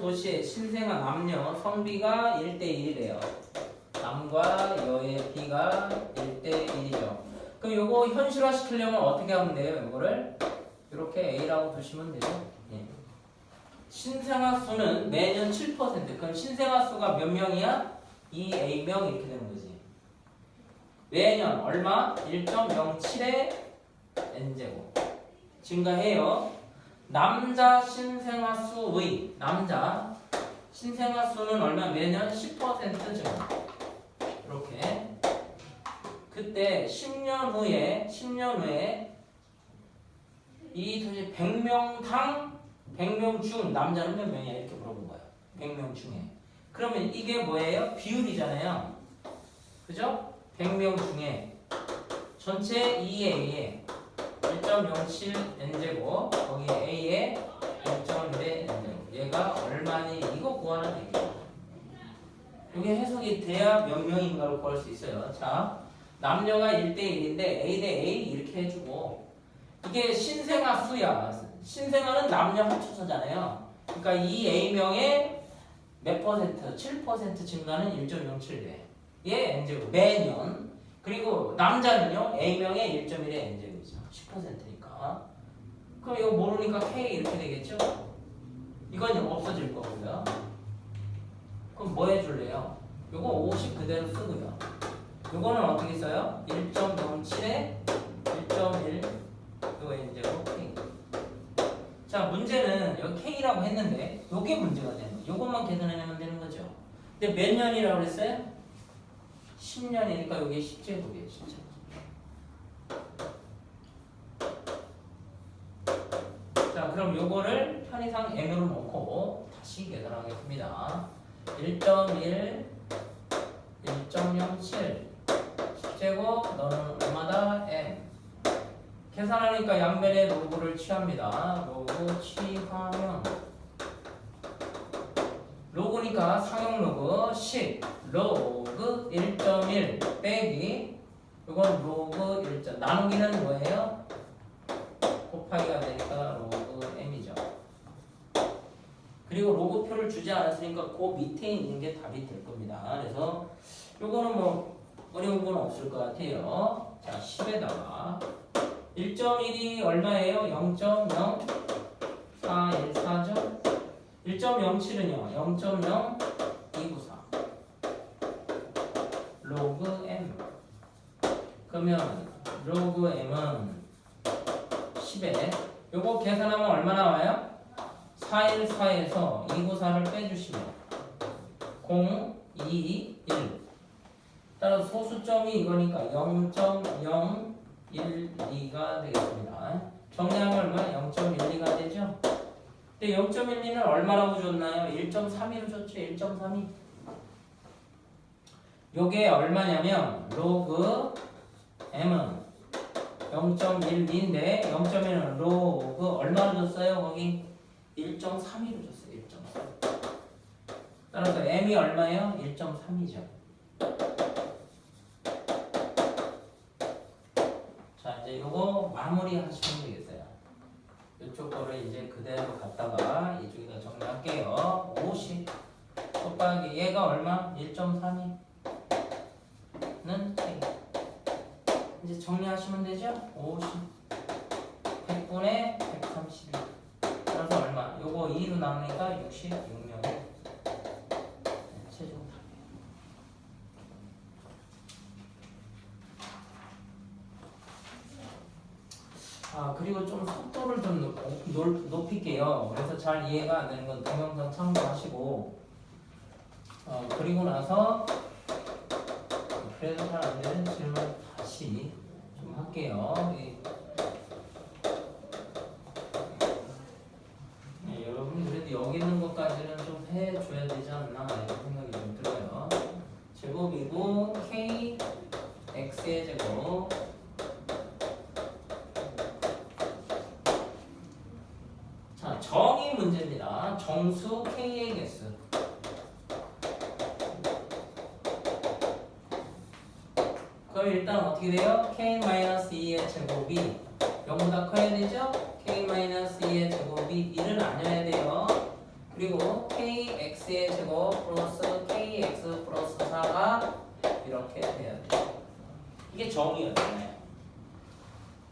도시의 신생아 남녀 성비가 1대1이래요. 남과 여의 비가 1대1이죠. 그럼 요거 현실화 시키려면 어떻게 하면 돼요? 요거를 이렇게 A라고 두시면 되죠. 예. 신생아 수는 매년 7%. 그럼 신생아 수가 몇 명이야? 2A명 이렇게 되는 거지. 매년 얼마? 1.07의 N제곱. 증가해요. 남자 신생아 수의 남자 신생아 수는 얼마? 매년 10% 증가. 이렇게. 그때 10년 후에 이 도시 100명당 100명 중 남자는 몇 명이야? 이렇게 물어본 거야. 100명 중에. 그러면 이게 뭐예요? 비율이잖아요. 그죠? 100명 중에 전체 2A에 1.07 N제곱 거기에 A에 1.1의 N제곱 얘가 얼마니? 이거 구하는 얘기예요. 이게 해석이 돼야 몇 명인가를 구할 수 있어요. 자, 남녀가 1대1인데 A 대 A 이렇게 해주고 이게 신생아 수야. 신생아는 남녀 합쳐서잖아요. 그러니까 이 A명의 몇 퍼센트? 7% 증가는 1.07배. 얘 N제곱 매년. 그리고 남자는요 A명의 1.1의 N제곱이죠. 10%니까. 그럼 이거 모르니까 K 이렇게 되겠죠? 이건 없어질 거고요. 그럼 뭐 해줄래요? 요거 50 그대로 쓰고요. 요거는 어떻게 써요? 1.07에 1.1 요거 N제곱 K. 자, 문제는 여기 K라고 했는데 요게 문제가 되는 거예요. 요것만 계산해내면 되는 거죠. 근데 몇 년이라고 그랬어요? 10년이니까 여기 10제곱이에요. 10제곱. 자, 그럼 요거를 편의상 M으로 놓고 다시 계산하겠습니다. 1.1 1.07 10제곱 너는 얼마다? M. 계산하니까 양변의 로그를 취합니다. 로그 취하면 로그니까 상용 로그 10 로그 1.1 빼기 이건 로그 1. 나누기는 뭐예요? 곱하기가 되니까 로그 M이죠. 그리고 로그표를 주지 않았으니까 그 밑에 있는 게 답이 될 겁니다. 그래서 요거는 뭐 어려운 건 없을 것 같아요. 자, 10에다가 1.1이 얼마예요? 0.0414죠? 1.07은요? 0.0294 로그 M. 그러면 로그 M은 10에 요거 계산하면 얼마 나와요? 414에서 294를 빼주시면 0, 2, 1. 따라서 소수점이 이거니까 0.012가 되겠습니다. 정리하면 얼마? 0.12가 되죠? 근데 0.12는 얼마라고 줬나요? 1.32로 줬죠? 1.32. 요게 얼마냐면 로그 M은 0.12인데 0.1은 로그 얼마로 줬어요? 거기 1.32로 줬어요. 1.3. 따라서 M이 얼마예요? 1.3이죠. 자, 이제 요거 마무리 하시면 되겠어요. 이쪽 거를 이제 그대로 갖다가 이쪽에다 정리할게요. 50 곱하기 얘가 얼마? 1.32는 K. 이제 정리하시면 되죠? 50 100분의 131. 따라서 얼마? 요거 2로 나누니까 66명. 최종 답이에요. 아, 그리고 좀 속도를 좀 높일게요. 그래서 잘 이해가 안 되는 건 동영상 참고하시고, 그리고 나서 그래도 잘 안 되는 질문 다시 좀 할게요. 네, 여러분 그래도 여기 있는 것까지는 좀 해줘야 되지 않나 이런 생각이 좀 들어요. 제곱이고 K X의 제곱 자, 정의 문제입니다. 정수 K의 개수 그럼 일단 어떻게 돼요? K-2의 제곱이 0보다 커야 되죠? K-2의 제곱이 1은 아니어야 돼요. 그리고 kx의 제곱 플러스 kx 플러스 4가 이렇게 돼야 돼요. 이게 정의였잖아요.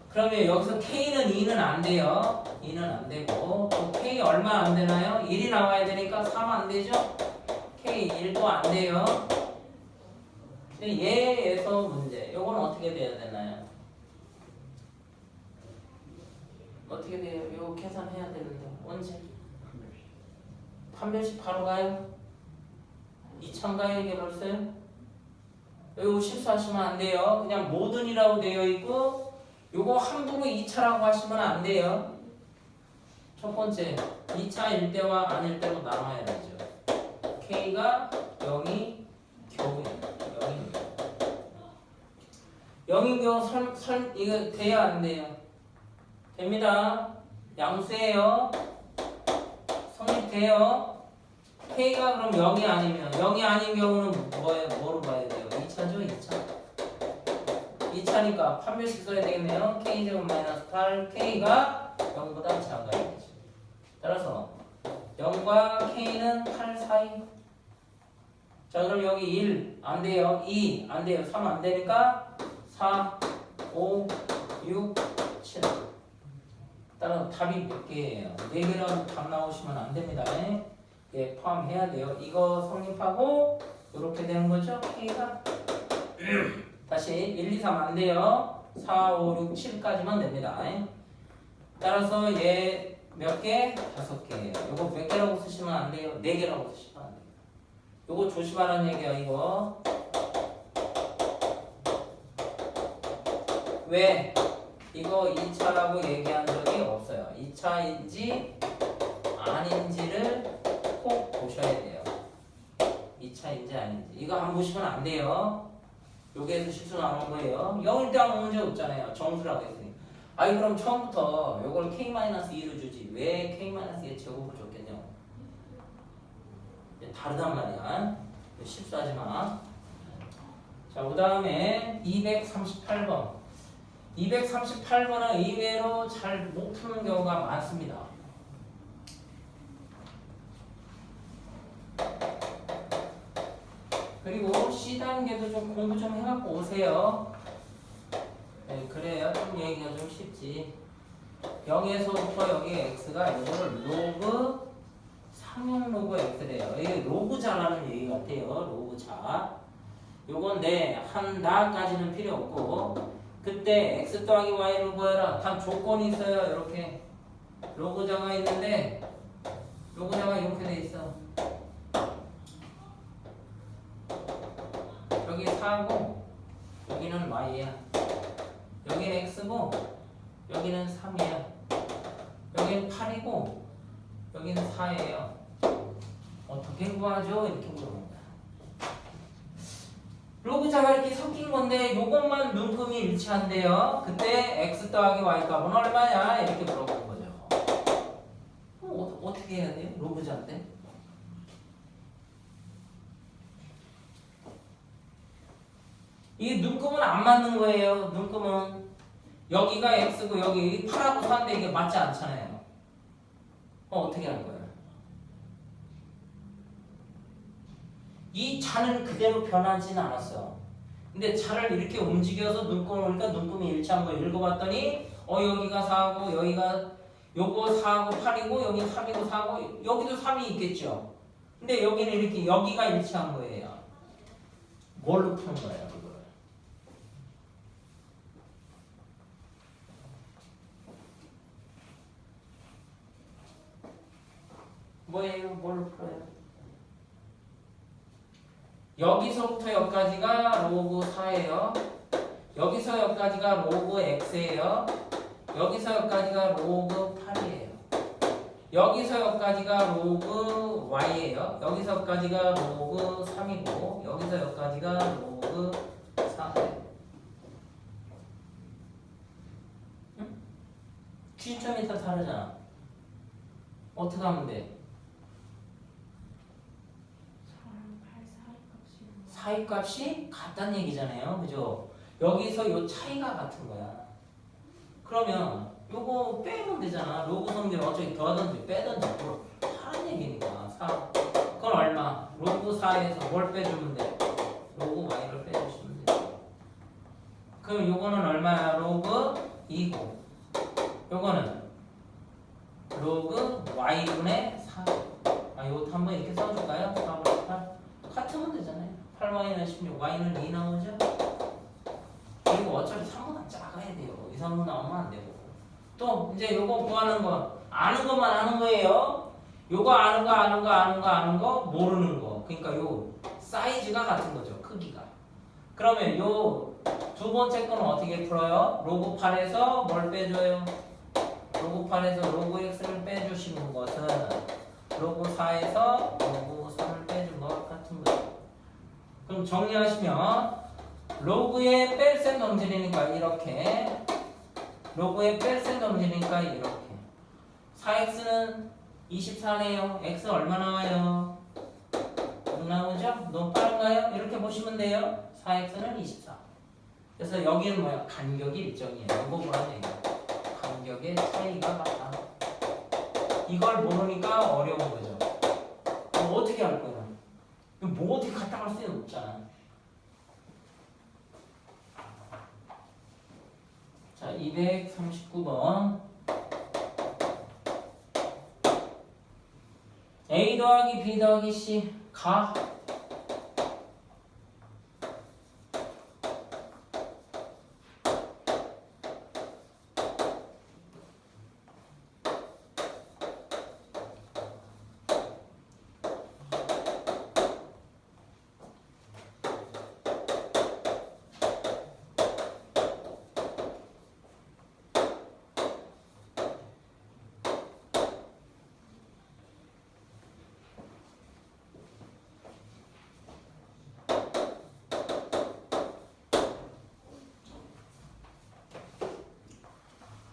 그러면 여기서 k는 2는 안 돼요. 2는 안 되고 또 k 얼마 안 되나요? 1이 나와야 되니까 3 안 되죠? k 1도 안 돼요. 근데 얘에서 문제. 요건 어떻게 돼야 되나요? 어떻게 돼요? 이거 계산해야 되는데 언제? 판별식 바로 가요? 2차 가요? 이게 벌써요? 이거 실수하시면 안 돼요. 그냥 모든이라고 되어 있고 요거 함부로 2차라고 하시면 안 돼요. 첫 번째 2차일 때와 아닐 때로 나눠야 되죠. K가 0이 겨우입니다. 0인 경우 이거 돼야 안 돼요? 됩니다. 양수예요. 성립돼요. K가 그럼 0이 아니면 0이 아닌 경우는 뭐로 봐야 돼요? 2차죠? 2차니까 판별식 써야 되겠네요. K제곱 마이너스 8 K가 0보다 작아야 되죠. 따라서 0과 K는 8 사이. 자 그럼 여기 1 안 돼요. 2 안 돼요. 3 안 되니까 4, 5, 6, 7. 따라서 답이 몇 개예요? 4개라고 답 나오시면 안 됩니다. 예, 포함해야 돼요. 이거 성립하고 이렇게 되는 거죠. K가 다시 1, 2, 3 안 돼요. 4, 5, 6, 7까지만 됩니다. 따라서 얘 몇 개? 5개예요. 요거 몇 개라고 쓰시면 안 돼요. 4개라고 쓰시면 안 돼요. 요거 조심하라는 얘기야 이거. 왜? 이거 2차라고 얘기한 적이 없어요. 2차인지 아닌지를 꼭 보셔야 돼요. 2차인지 아닌지. 이거 안 보시면 안 돼요. 여기에서 실수 나오는 거예요. 0일 때 아무 문제 없잖아요. 정수라고 했으니. 아니 그럼 처음부터 요걸 k-2로 주지. 왜 k-2의 제곱을 줬겠냐. 다르단 말이야. 실수하지 마. 자, 그 다음에 238번. 238번은 의외로 잘 못 푸는 경우가 많습니다. 그리고 C단계도 좀 공부 좀 해갖고 오세요. 네, 그래야 좀 얘기가 좀 쉽지. 0에서부터 여기 x가 이거를 로그 상용 로그 x래요. 이게 로그자라는 얘기 같아요. 로그자. 요건 한다까지는 필요 없고 그때 x 더하기 y를 구해라. 단 조건이 있어요. 이렇게 로그자가 있는데 로그자가 이렇게 돼 있어. 여기 4고 여기는 y야. 여기는 x고 여기는 3이야. 여기는 8이고 여기는 4예요. 어떻게 구하죠? 이렇게 물어봅니다. 로그자가 이렇게 섞인 건데 요것만 눈금이 일치한대요. 그때 x 더하기 y 값은 얼마냐? 이렇게 물어보는 거죠. 어떻게 해야 돼요? 로그자인데? 이게 눈금은 안 맞는 거예요. 눈금은 여기가 x고 여기 8하고 4인데 이게 맞지 않잖아요. 어떻게 할 거예요? 이 자는 그대로 변하지는 않았어. 근데 자를 이렇게 움직여서 눈금을 오니까 눈금이 일치한 거 읽어봤더니 여기가 4고 여기가 요거 4고 8이고 여기 3이고 4고 여기도 3이 있겠죠. 근데 여기는 이렇게 여기가 일치한 거예요. 뭘로 푸는 거예요? 뭐예요? 뭘로 풀어요? 여기서부터 여기까지가 로그 4예요. 여기서 여기까지가 로그 x예요. 여기서 여기까지가 로그 8이에요. 여기서 여기까지가 로그 y예요. 여기서 여기까지가 로그 3이고 여기서 여기까지가 로그 4예요. 응? 기준점이 다 다르잖아. 어떻게 하면 돼? 사이값이 같다는 얘기잖아요. 그죠? 여기서 요 차이가 같은 거야. 그러면 요거 빼면 되잖아. 로그 성질 어차피 더하든지 빼든지 뭘 하는 얘기니까. 4에서 뭘 빼주면 돼? 로그 y를 빼주시면 돼. 그럼 요거는 얼마야? 로그 2고 요거는 로그 y분의 4. 요것도 한번 이렇게 써줄까요? 4분의 8 같으면 되잖아요. 8y는 16, y는 2 나오죠? 그리고 어차피 3보다 작아야 돼요. 2, 3보 나오면 안 되고. 또 이제 요거 구하는 거 아는 것만 아는 거예요. 요거 아는 거 모르는 거. 그러니까 요 사이즈가 같은 거죠. 크기가. 그러면 요 두 번째 거는 어떻게 풀어요? 로그 8에서 뭘 빼줘요? 로그 8에서 로그 x를 빼주시는 것은 로그 4에서 로그 3을 빼준 것 같은 거예요. 그럼 정리하시면 로그의 뺄셈 넘질이니까 이렇게, 로그의 뺄셈 넘질이니까 이렇게. 4x는 24네요. x 얼마 나와요? 6 나오죠? 너무 빠른가요? 이렇게 보시면 돼요. 4x는 24. 그래서 여기는 뭐야? 간격이 일정이에요. 이거 보라는 얘기야. 간격의 차이가 같다. 이걸 모르니까 어려운 거죠. 그럼 어떻게 할 거야? 뭐 어떻게 갖다 갈 수는 없잖아. 자, 239번. A 더하기 B 더하기 C 가.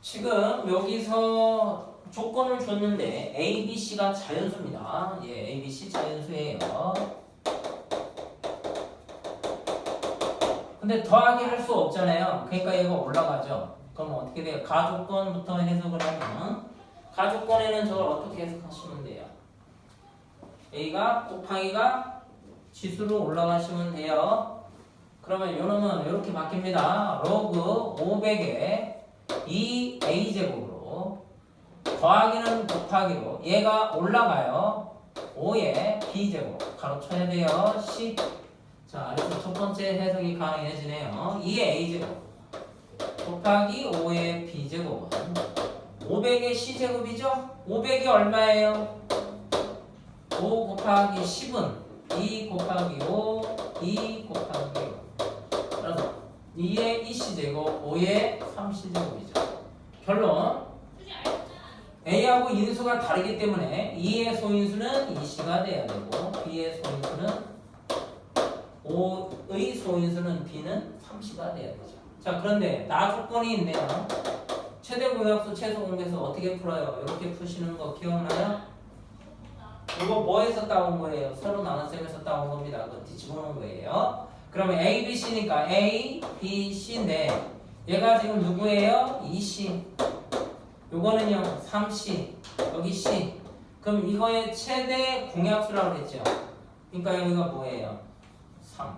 지금 여기서 조건을 줬는데 A, B, C가 자연수입니다. 예, A, B, C 자연수예요. 근데 더하기 할 수 없잖아요. 그러니까 얘가 올라가죠. 그럼 어떻게 돼요? 가조건부터 해석을 하면 가조건에는 저걸 어떻게 해석하시면 돼요? A가 곱하기가 지수로 올라가시면 돼요. 그러면 요놈은 이렇게 바뀝니다. 로그 500에 2a제곱으로 더하기는 곱하기로 얘가 올라가요. 5에 b제곱 가로 쳐야 돼요. c. 자, 그래서 첫 번째 해석이 가능해지네요. 2의 a제곱 곱하기 5의 b제곱은 500의 c제곱이죠? 500이 얼마예요? 5 곱하기 10은 2 곱하기 5 2 곱하기 5. 그래서 2의 2c제곱 5의 3c제곱이죠. 결론 A하고 인수가 다르기 때문에 2의 소인수는 2c가 돼야 되고 B의 소인수는 5의 소인수는 B는 3c가 돼야 되죠. 자, 그런데 나 조건이 있네요. 최대 공약수 최소 공배수 어떻게 풀어요? 이렇게 푸시는 거 기억나요? 이거 뭐에서 따온 거예요? 서로 나눗셈에서 따온 겁니다. 그거 뒤집어 놓은 거예요. 그러면 A, B, C니까 A, B, C인데 얘가 지금 누구예요? 2C. 요거는요 3C. 여기 C. 그럼 이거의 최대 공약수라고 그랬죠. 그러니까 여기가 뭐예요? 3.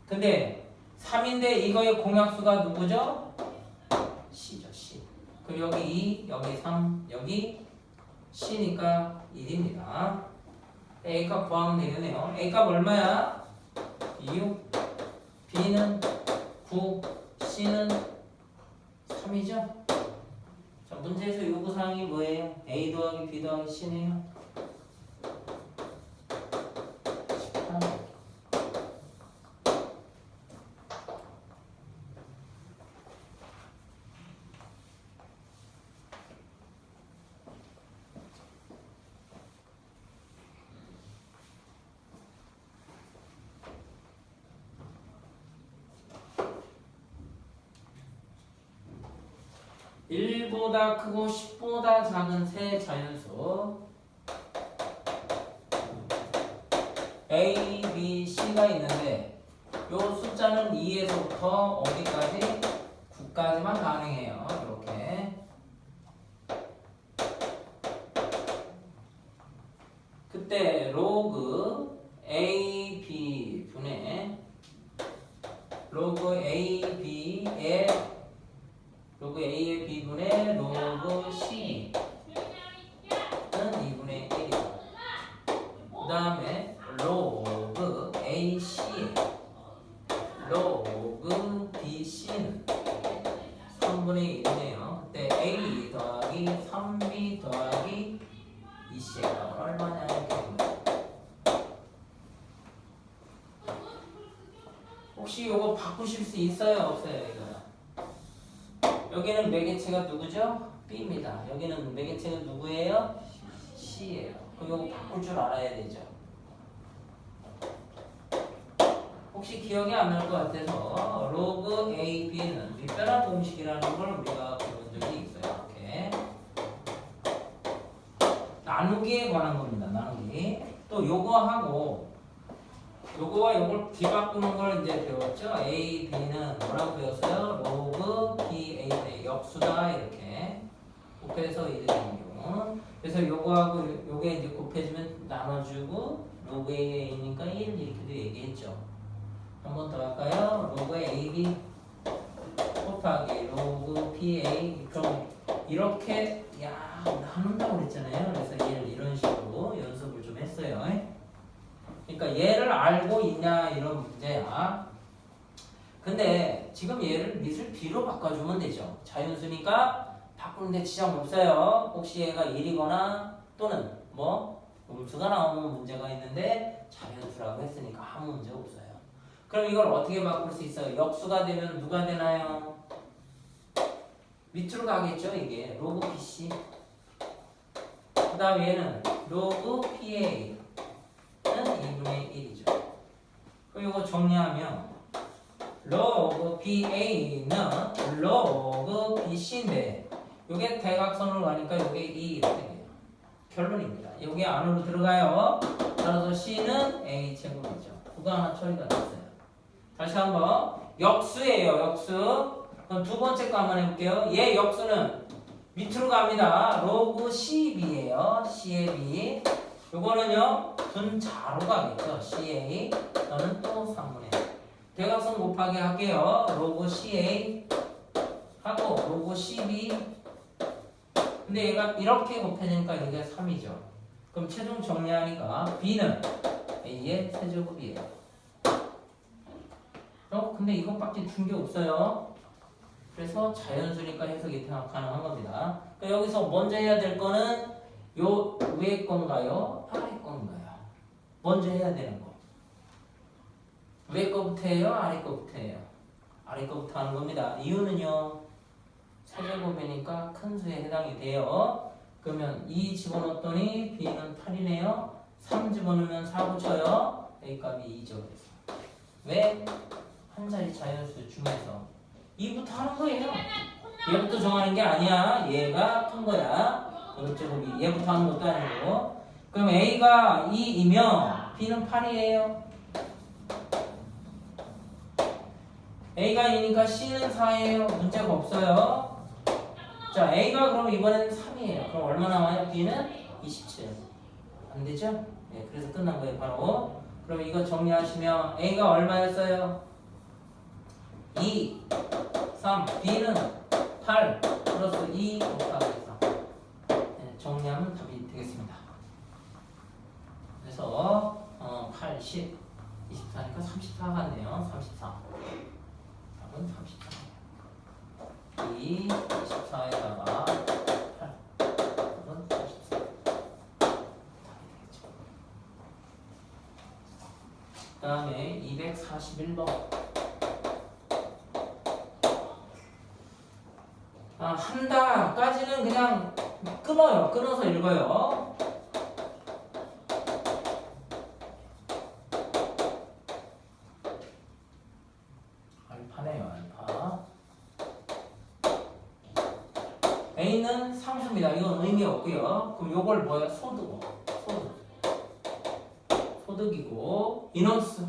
근데 3인데 이거의 공약수가 누구죠? C죠. C. 그럼 여기 2, 여기 3, 여기 C니까 1입니다. A값 구하면 되겠네요. A값 얼마야? 6, B는 9, C는 3이죠? 자, 문제에서 요구사항이 뭐예요? A 더하기 B 더하기 C네요. 18. (1보다) 크고 (10보다) 작은 세 자연수 A, B, C가 있는데 요 숫자는 2에서부터 어디까지? 9까지만 가능해요. 이렇게 그때 로그 A, B 분의 로그 A, B의 로그 A의 B분의 로그 C는 2분의 1이고 그 다음에 로그 AC의 로그 BC는 3분의 1이네요. 그때 A 더하기 3B 더하기 2C의 값은 얼마냐 이렇게 됩니다. 혹시 이거 바꾸실 수 있어요? 없어요? 이거 여기는 매개체가 누구죠? B입니다. 여기는 매개체가 누구예요? C예요. 그럼 이거 바꿀 줄 알아야 되죠. 혹시 기억이 안 날 것 같아서 로그 AB는 윗변환 공식이라는 걸 우리가 배운 적이 있어요. 이렇게 나누기에 관한 겁니다. 나누기. 또 요거하고 요거와 요걸 뒤바꾸는 걸 이제 배웠죠. A, B는 뭐라고 배웠어요? 로그 B, A의 역수다 이렇게 곱해서 이렇게 되는 경우. 그래서 요거하고 요게 이제 곱해지면 나눠주고 로그 A니까 1 이렇게도 얘기했죠. 한 번 더 할까요? 로그 AB 곱하기 로그 PA. 그럼 이렇게 나눈다고 그랬잖아요. 그래서 얘를 이런 식으로 연습을 좀 했어요. 그러니까 얘를 알고 있냐 이런 문제야. 근데 지금 얘를 밑을 B로 바꿔주면 되죠. 자연수니까 바꾸는데 지장 없어요. 혹시 얘가 1이거나 또는 뭐 음수가 나오는 문제가 있는데 자연수라고 했으니까 아무 문제 없어요. 그럼 이걸 어떻게 바꿀 수 있어요? 역수가 되면 누가 되나요? 밑으로 가겠죠. 이게 로그 BC 그 다음 얘는 로그 PA 는 2분의 1이죠. 그리고 이거 정리하면 로그 BA는 로그 BC인데 이게 대각선으로 가니까 이게 2 이렇게 돼요. 결론입니다. 여기 안으로 들어가요. 따라서 C는 A제곱이죠. 그거 하나 처리가 됐어요. 다시 한번 역수예요. 역수. 그럼 두 번째 거 한번 해볼게요. 얘 역수는 밑으로 갑니다. 로그 CB예요. CAB. 요거는요 분자로 가겠죠. CA 너는 또 3분의 1. 대각선 곱하기 할게요. 로그 CA 하고 로그 CB. 근데 얘가 이렇게 곱해지니까 이게 3이죠. 그럼 최종 정리하니까 B는 A의 세제곱이에요. 근데 이것밖에 준 게 없어요. 그래서 자연수니까 해석이 가능한 겁니다. 그러니까 여기서 먼저 해야 될 거는 요 위에 건가요? 아래 건가요? 먼저 해야 되는 거. 위에 거부터 해요? 아래 거부터 해요? 아래 거부터 하는 겁니다. 이유는요. 세제곱이니까 큰 수에 해당이 돼요. 그러면 2 집어넣었더니 B는 8이네요. 3 집어넣으면 4 붙여요. A값이 2죠. 왜? 한 자리 자연수 중에서 2부터 하는 거예요. 얘부터 정하는 게 아니야. 얘가 큰 거야. 제곱이 얘부터 하는 것도 아니고. 그럼 A가 2이면 B는 8이에요. A가 2니까 C는 4예요. 문제가 없어요. 자, A가 그럼 이번에는 3이에요. 그럼 얼마 나와요? B는 27. 안 되죠? 네, 그래서 끝난 거예요. 바로. 그럼 이거 정리하시면 A가 얼마였어요? 2, 3, B는 8 플러스 2 곱하기 4. 네, 정리하면 답이 되겠습니다. 그래서 8, 10, 24니까 34 같네요. 34. 답은 34. 2, 24에다가 8. 답은 34. 답이 되겠죠. 그 다음에 241번. 한다까지는 그냥 끊어요. 끊어서 읽어요. 알파네요. 알파. A는 상수입니다. 이건 의미 없고요. 그럼 요걸 뭐야? 소득. 소득이고 인원수.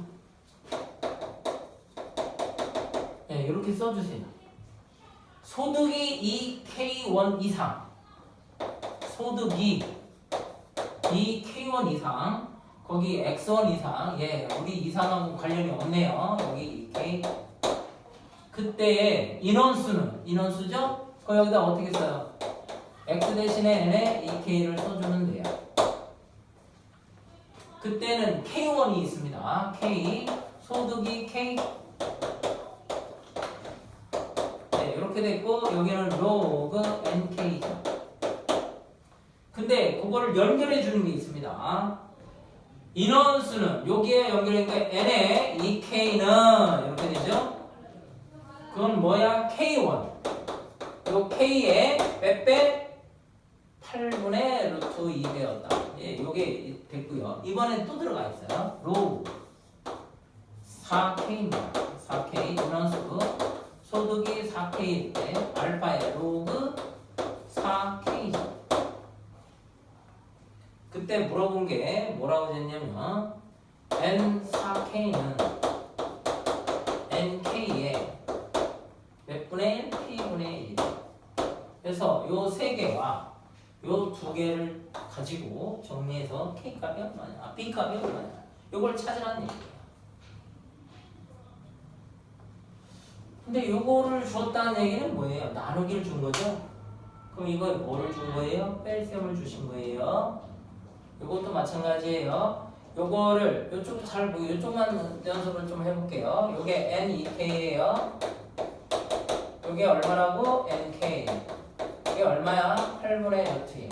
네, 이렇게 써주세요. 소득이 2K1 이상. 소득이 2K1 이상. 거기 x1 이상, 예, 우리 이상하고 관련이 없네요. 여기 2k. 그때의 인원수죠? 그 여기다 어떻게 써요? x 대신에 n에 2k를 써주면 돼요. 그때는 k1이 있습니다. k, 소득이 k. 네, 이렇게 됐고, 여기는 로그 nk죠. 근데 그거를 연결해 주는 게 있습니다. 인원수는 여기에 연결하니까 n에 2k는 이렇게 되죠. 그건 뭐야? k1. 요 k에 빼빼 8분의 루트 2배였다. 예, 요게 됐고요. 이번엔 또 들어가 있어요. 로우 4k입니다. 4k 인원수 소득이 4k일 때 알파의 로그 4k죠. 그때 물어본 게 뭐라고 했냐면 N4K는 NK의 몇 분의 1? P분의 1. 그래서 요 세 개와 요 두 개를 가지고 정리해서 K값이 얼마냐, B값이 얼마냐, 요걸 찾으라는 얘기예요. 근데 요거를 줬다는 얘기는 뭐예요? 나누기를 준 거죠? 그럼 이거 뭐를 준 거예요? 뺄셈을 주신 거예요. 요것도 마찬가지예요. 요거를 요쪽 잘 보고 요쪽만 연습을 좀 해볼게요. 요게 N2K예요. 요게 얼마라고? NK. 이게 얼마야? 8분의 6T.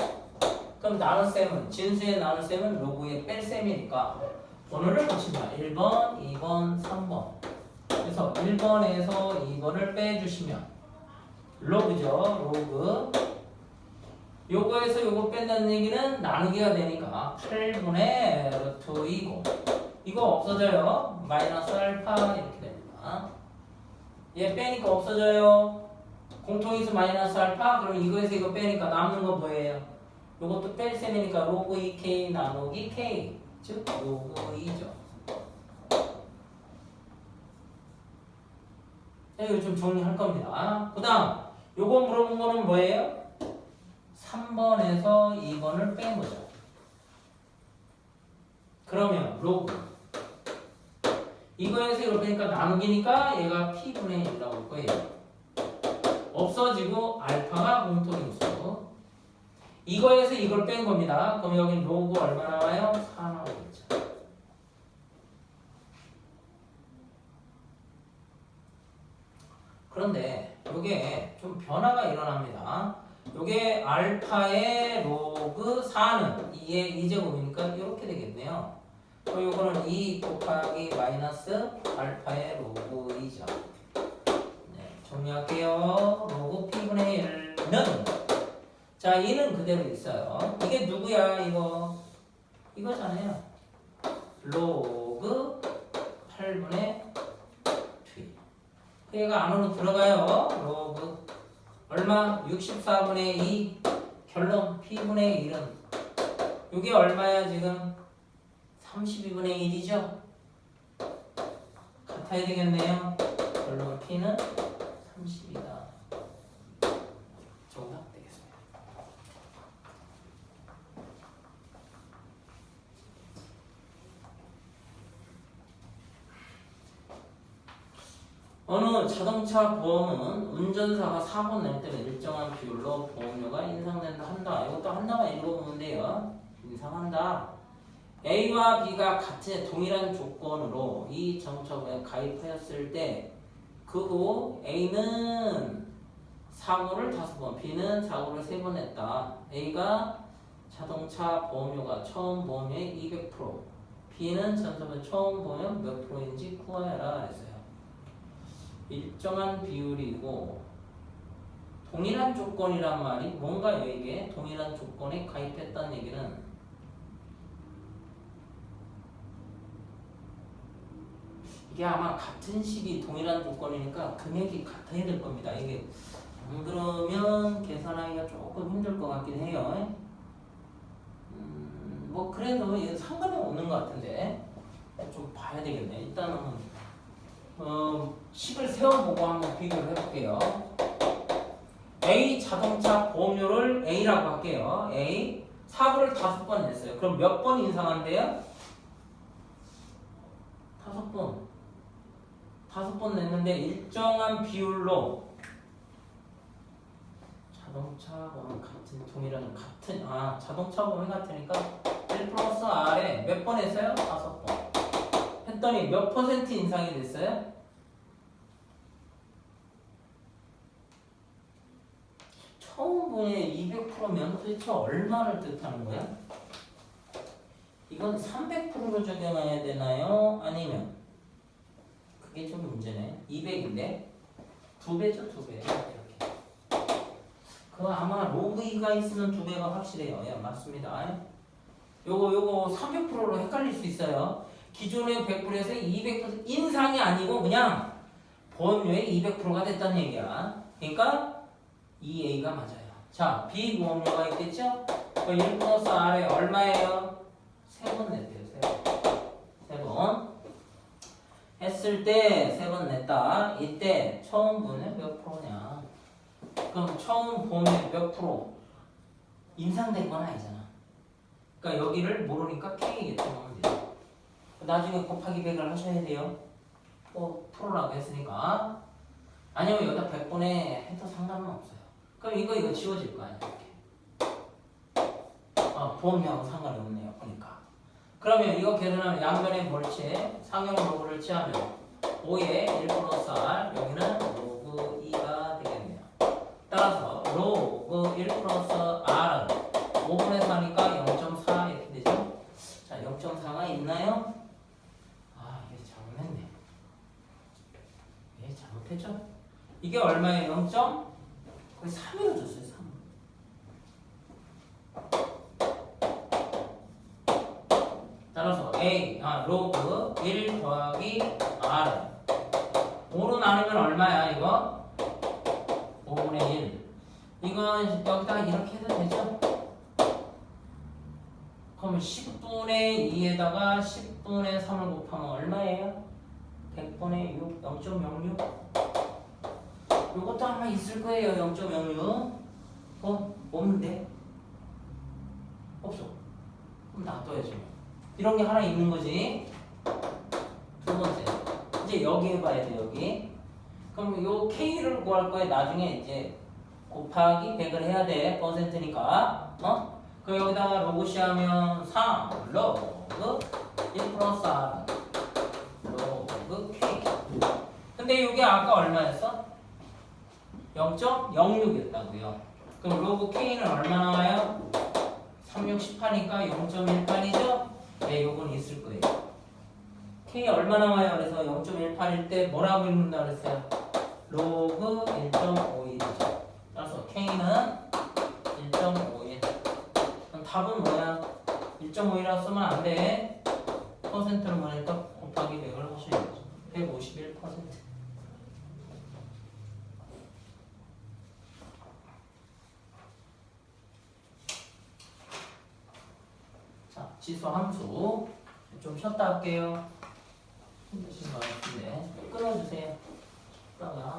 그럼 나눗셈은 진수의 나눗셈은 로그의 뺄셈이니까 번호를 보시면 1번, 2번, 3번. 그래서 1번에서 2번을 빼주시면 로그죠. 로그. 요거에서 요거 뺀다는 얘기는 나누기가 되니까 8분의 루트 2고 이거 없어져요. 마이너스 알파 이렇게 됩니다. 얘 빼니까 없어져요. 공통인수 마이너스 알파. 그럼 이거에서 이거 빼니까 남는 거 뭐예요? 요것도 뺄셈이니까 로그 2k 나누기 k 즉 로그 2죠. 이거 좀 정리할 겁니다. 그 다음 요거 물어본 거는 뭐예요? 3번에서 2번을 뺀 거죠. 그러면 로그 이거에서 이걸 빼니까 나누기니까 얘가 P분의 1 나올 거예요. 없어지고 알파가 공통인수. 이거에서 이걸 뺀 겁니다. 그럼 여기 로그 얼마 나와요? 4 나오겠죠. 그런데 이게 좀 변화가 일어납니다. 요게 알파의 로그 4는 2의 2제곱이니까 이렇게 되겠네요. 그럼 요거는 2 곱하기 마이너스 알파의 로그 2죠. 네, 정리할게요. 로그 P분의 1는 자 2는 그대로 있어요. 이게 누구야 이거? 이거잖아요. 로그 8분의 2. 얘가 안으로 들어가요. 로그 얼마? 64분의 2 결론 P분의 1은 이게 얼마야 지금? 32분의 1이죠? 같아야 되겠네요. 결론 P는 30이다. 정답 되겠습니다. 어느 자동차 보험은 운전사가 사고 낼 때는 일정한 비율로 보험료가 인상된다 한다. 이것도 하나만 읽어보면 돼요. 인상한다. A와 B가 같은 동일한 조건으로 이 정처에 가입하였을 때 그 후 A는 사고를 5번, B는 사고를 3번 했다. A가 자동차 보험료가 처음 보험료의 200%, B는 전소면 처음 보험료 몇 프로인지 구하여라 했어요. 일정한 비율이고 동일한 조건이란 말이 뭔가요? 이게 동일한 조건에 가입했다는 얘기는 이게 아마 같은 시기 동일한 조건이니까 금액이 같아야 될 겁니다. 이게 안 그러면 계산하기가 조금 힘들 것 같긴 해요. 뭐 그래도 상관은 없는 것 같은데 좀 봐야 되겠네. 일단은 식을 세워보고 한번 비교를 해볼게요. A 자동차 보험료를 A라고 할게요. A 사고를 5번 냈어요. 그럼 몇 번 인상한대요? 다섯 번 냈는데 일정한 비율로 자동차 보면 자동차 보면 같으니까 1 플러스 R에 몇 번 했어요? 5번 했더니 몇 퍼센트 인상이 됐어요? 처음 분의 200%면 도대체 얼마를 뜻하는 거야? 이건 300%로 적용해야 되나요? 아니면 그게 좀 문제네. 200인데 2배죠, 2배. 이렇게. 그거 아마 로그 2가 있으면 2배가 확실해요. 예, 맞습니다. 요거 300%로 헷갈릴 수 있어요. 기존의 100%에서 200% 인상이 아니고 그냥 보험료의 200%가 됐다는 얘기야. 그러니까 2A가 맞아요. 자, 비보험료가 있겠죠? 1 플러스 R에 얼마예요? 3번 냈대요. 3번 했을 때 3번 냈다. 이때 처음 분의 몇 프로냐? 그럼 처음 보험료 몇 프로? 인상된 건 아니잖아. 그러니까 여기를 모르니까 K겠죠. 하면 돼요. 나중에 곱하기 100을 하셔야 돼요. 프로라고 했으니까. 아니면 여기다 100분에 해도 상관은 없어요. 그럼 이거 지워질 거 아니야. 이렇게. 보험료하고 상관이 없네요. 보니까. 그러면 이거 계산하면 양변에 뭘 취해? 상용 로그를 취하면 5에 1 플러스 R 여기는 로그 2가 되겠네요. 따라서 로그 1 플러스 R은 5분의 4니까 0.4 이렇게 되죠? 자, 0.4가 있나요? 이게 잘못했네. 잘못했죠? 이게 얼마예요? 0. 거의 3으로 줬어요. 3. 따라서 로그 1 더하기 R은 5로 나누면 얼마야 이거? 5분의 1. 이건 여기다가 이렇게 해도 되죠? 그러면 10분의 2에다가 10분의 3을 곱하면 얼마예요? 100분의 6, 0.06. 요것도 아마 있을 거예요. 0.06. 없는데? 없어. 그럼 놔둬야죠. 이런 게 하나 있는 거지. 두 번째. 이제 여기 해봐야 돼, 여기. 그럼 요 K를 구할 거에 나중에 이제 곱하기 100을 해야 돼. 퍼센트니까. 그럼 여기다가 로그 시하면 3, 로그 1 플러스 R. 로그 K. 근데 이게 아까 얼마였어? 0.06이었다고요. 그럼 로그 K는 얼마 나와요? 3, 6, 18이니까 0.18이죠? 네, 요건 있을 거예요. K 얼마 나와요? 그래서 0.18일 때 뭐라고 읽는다 그랬어요? 로그 1.51이죠. 따라서 K는 1.51. 그럼 답은 뭐야? 1.51이라고 쓰면 안 돼. 퍼센트를 뭐니까 곱하기 100을 하셔야죠. 151%. 지수 함수 좀 쉬었다 할게요. 힘드신 것 같은데 끊어주세요. 쉬다가